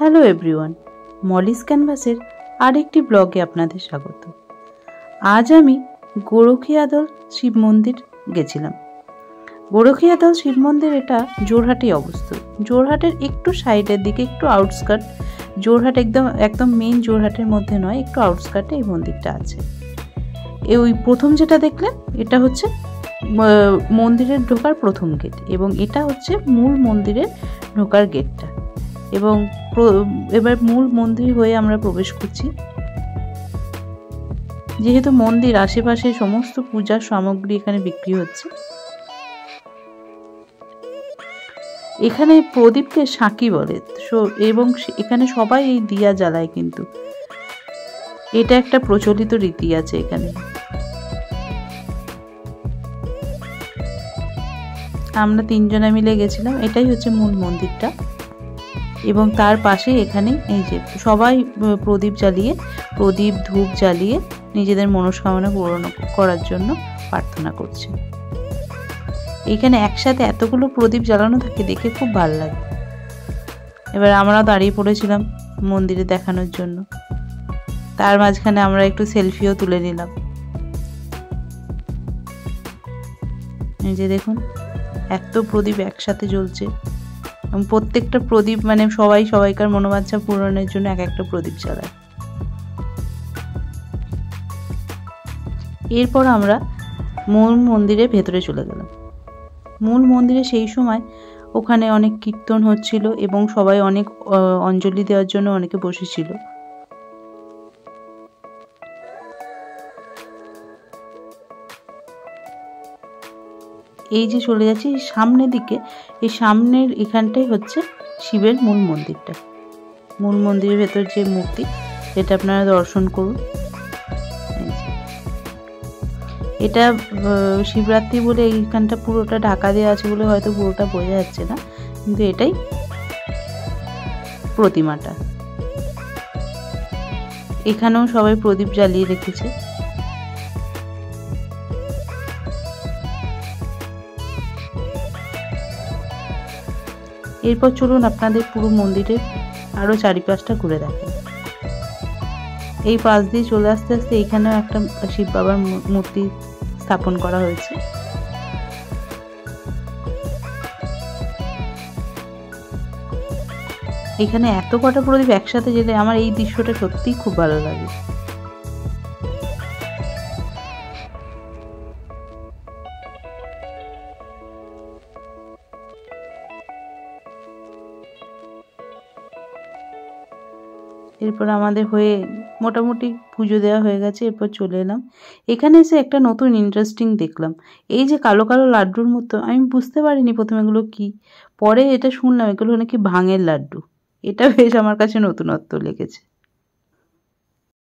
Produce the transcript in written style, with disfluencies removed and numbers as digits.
Hello everyone, Molly's ক্যানভাসের আরেকটি ব্লগে আপনাদের স্বাগত। আজ আমি গোরখিয়াদল শিব মন্দির গেছিলাম। গোরখিয়াদল শিব মন্দির এটা জোরহাটেই অবস্থিত। জোরহাটের একটু সাইডের দিকে, একটু আউটস্কার্ট। জোরহাট একদম মেইন জোরহাটের মধ্যে নয়, একটু আউটস্কার্টে এই মন্দিরটা আছে। ওই প্রথম যেটা দেখলেন এটা হচ্ছে মন্দিরের ঢোকার প্রথম গেট, এবং এটা হচ্ছে মূল মন্দিরের ঢোকার গেটটা। এবং এবার মূল মন্দির হয়ে আমরা প্রবেশ করছি। যেহেতু মন্দির, আশেপাশে সমস্ত পূজার সামগ্রী এখানে বিক্রি হচ্ছে। এখানে প্রদীপকে সাঁকি বলে, এবং এখানে সবাই এই দিয়া জ্বালায়, কিন্তু এটা একটা প্রচলিত রীতি আছে এখানে। আমরা 3 জনা মিলে গেছিলাম। এটাই হচ্ছে মূল মন্দিরটা, এবং তার পাশে এখানে এই যে সবাই প্রদীপ ধূপ জ্বালিয়ে নিজেদের মনস্কামনা পূরণ করার জন্য প্রার্থনা করছে। এখানে একসাথে এতগুলো প্রদীপ জ্বালানো থাকে, দেখে খুব ভালো লাগে। এবার আমরা দাঁড়িয়ে পড়েছিলাম মন্দিরে দেখানোর জন্য। তার মাঝখানে আমরা একটু সেলফিও তুলে নিলাম। এই যে দেখুন, এত প্রদীপ একসাথে জ্বলছে। প্রত্যেকটা প্রদীপ মানে সবাইকার মনোবাঞ্ছা পূরণের জন্য এক একটা প্রদীপ জ্বালায়। এরপর আমরা মূল মন্দিরের ভেতরে চলে গেলাম। মূল মন্দিরে সেই সময় ওখানে অনেক কীর্তন হচ্ছিল, এবং সবাই অনেক অঞ্জলি দেওয়ার জন্য অনেকে বসেছিল। এই যে চলে যাচ্ছি সামনের দিকে, এই সামনের এখানটাই হচ্ছে শিবের মূল মন্দিরটা। মূল মন্দিরের ভেতর যে মূর্তি, সেটা আপনারা দর্শন করুন। এটা শিবরাত্রি বলে এইখানটা পুরোটা ঢাকা দেওয়া আছে বলে হয়তো পুরোটা বোঝা যাচ্ছে না, কিন্তু এটাই প্রতিমাটা। এখানেও সবাই প্রদীপ জ্বালিয়ে রেখেছে। এরপর চলুন আপনাদের পুরো মন্দিরের আরো চারিপাশটা ঘুরে দেখেন। এই পাশ দিয়ে চলে আসতে আসতে এখানেও একটা শিব বাবার মূর্তি স্থাপন করা হয়েছে। এখানে এত কটা প্রদীপ একসাথে জেলে আমার এই দৃশ্যটা সত্যিই খুব ভালো লাগে। এরপর আমাদের মোটামুটি পুজো দেওয়া হয়ে গেছে। এরপর চলে এলাম। এখানে এসে একটা নতুন ইন্টারেস্টিং দেখলাম। এই যে কালো কালো লাড্ডুর মতো, আমি বুঝতে পারিনি প্রথমে এগুলো কি, পরে এটা শুনলাম এগুলো নাকি ভাঙের লাড্ডু। এটা বেশ আমার কাছে নতুনত্ব লেগেছে।